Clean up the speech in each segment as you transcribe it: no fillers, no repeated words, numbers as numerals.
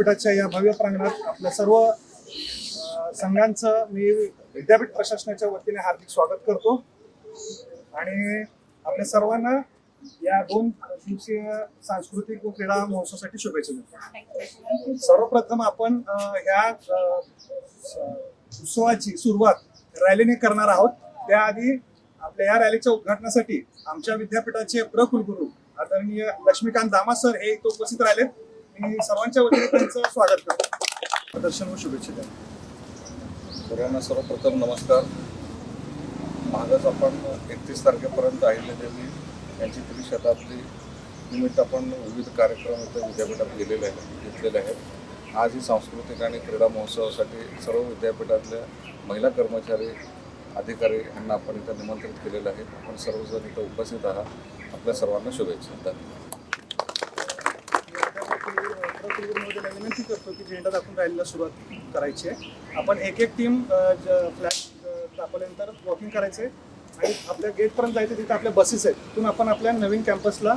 विद्यापीठाच्या या भव्य प्रांगणात आपल्या सर्व संघांचं मी विद्यापीठ प्रशासनाच्या वतीने हार्दिक स्वागत करतो आणि आपल्या सर्वांना या 2 दिवसीय सांस्कृतिक व क्रीडा महोत्सवासाठी शुभेच्छा देतो। सर्वप्रथम आपण ह्या उत्सवाची सुरुवात रॅलीने करणार आहोत। त्याआधी आपल्या या रॅलीच्या उद्घाटनासाठी आमच्या विद्यापीठाचे प्रकुलगुरू आदरणीय लक्ष्मीकांत दामा सर हे इथे उपस्थित राहिलेत। मी सर्वांच्या वतीने त्यांचं स्वागत करतो। प्रदर्शन व शुभेच्छा द्या। सर्वांना सर्वप्रथम नमस्कार। मागच आपण 31 तारखेपर्यंत अहिल्यादेवी यांची त्रिशताब्दी निमित्त आपण विविध कार्यक्रम इथे विद्यापीठात घेतलेले आहेत। आज ही सांस्कृतिक आणि क्रीडा महोत्सवासाठी सर्व विद्यापीठातल्या महिला कर्मचारी अधिकारी यांना आपण इथं निमंत्रित केलेलं आहे। आपण सर्वजण इथं उपस्थित आहात। आपल्या सर्वांना शुभेच्छा। विनंती करतो की झेंडा दाखवून रॅलीला सुरुवात करायची आहे। आपण एक टीम फ्लॅग दाखवल्यानंतर वॉकिंग करायचे आणि आपल्या गेटपर्यंत जायचं। तिथे आपल्या बसेस आहेत, तिथून आपण आपल्या नवीन कॅम्पसला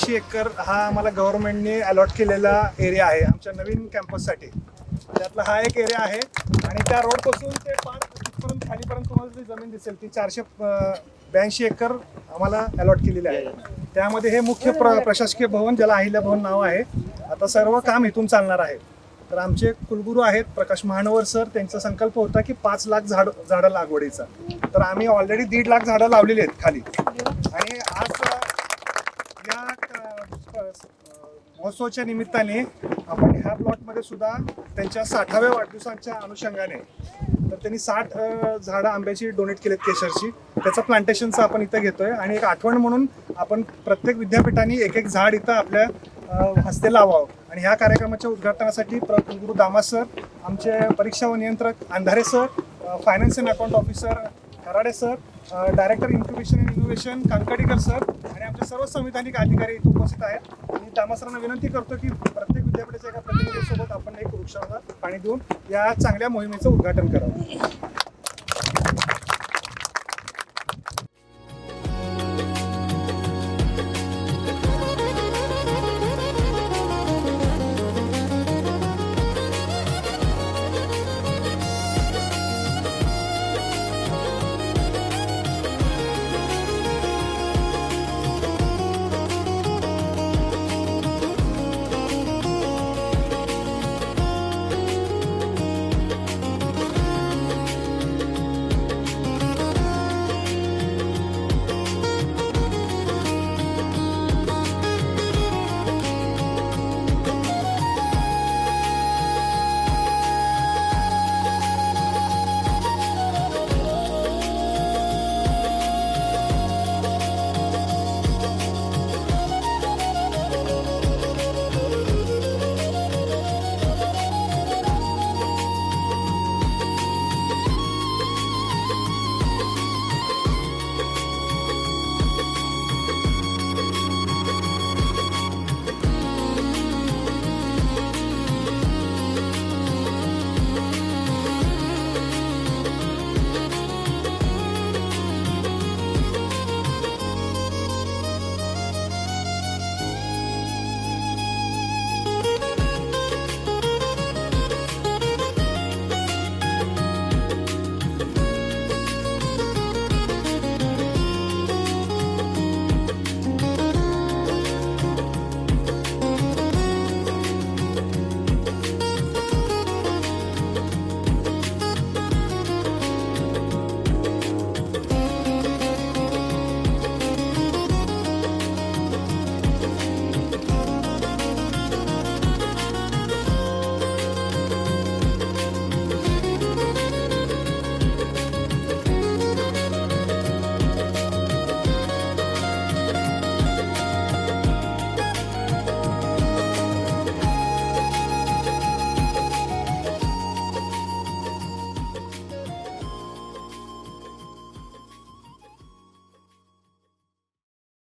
एकर हा आम्हाला गव्हर्नमेंटने अलॉट केलेला एरिया आहे आमच्या नवीन कॅम्पससाठी। त्यातला हा एक एरिया आहे आणि त्या रोडपासून ते 5 फूटपर्यंत खालीपर्यंत तुम्हाला जी जमीन दिसेल ती 482 एकर आम्हाला अलॉट केलेली आहे। त्यामध्ये हे मुख्य प्रशासकीय भवन ज्याला अहिल्या भवन नाव आहे, आता सर्व काम इथून चालणार आहे। तर आमचे कुलगुरू आहेत प्रकाश महानवर सर, त्यांचा संकल्प होता की 5 लाख झाडं लागवडीचा। तर आम्ही ऑलरेडी 1.5 लाख झाडं लावलेली आहेत खाली आणि आज या महोत्सवाच्या निमित्ताने आपण ह्या प्लॉटमध्ये सुद्धा त्यांच्या 60व्या वाढदिवसाच्या अनुषंगाने तर त्यांनी 60 झाडं आंब्याची डोनेट केलेत केशरची। त्याचं प्लांटेशनचं आपण इथं घेतोय आणि एक आठवण म्हणून आपण प्रत्येक विद्यापीठाने एक झाड इथं आपल्या हस्ते लावावं। आणि ह्या कार्यक्रमाच्या उद्घाटनासाठी कुलगुरू दामा सर, आमचे परीक्षा व नियंत्रक Andhare sir, finance and account officer Karade sir, director incubation and innovation Kankadikar sir आणि आमचे सर्व संविधानिक अधिकारी इथे उपस्थित आहेत। मी दामा सरांना विनंती करतो की प्रत्येक विद्यापीठाच्या एका प्रतिनिधीसोबत आपण एक वृक्षाला पाणी देऊन या चांगल्या मोहिमेचं उद्घाटन करावं।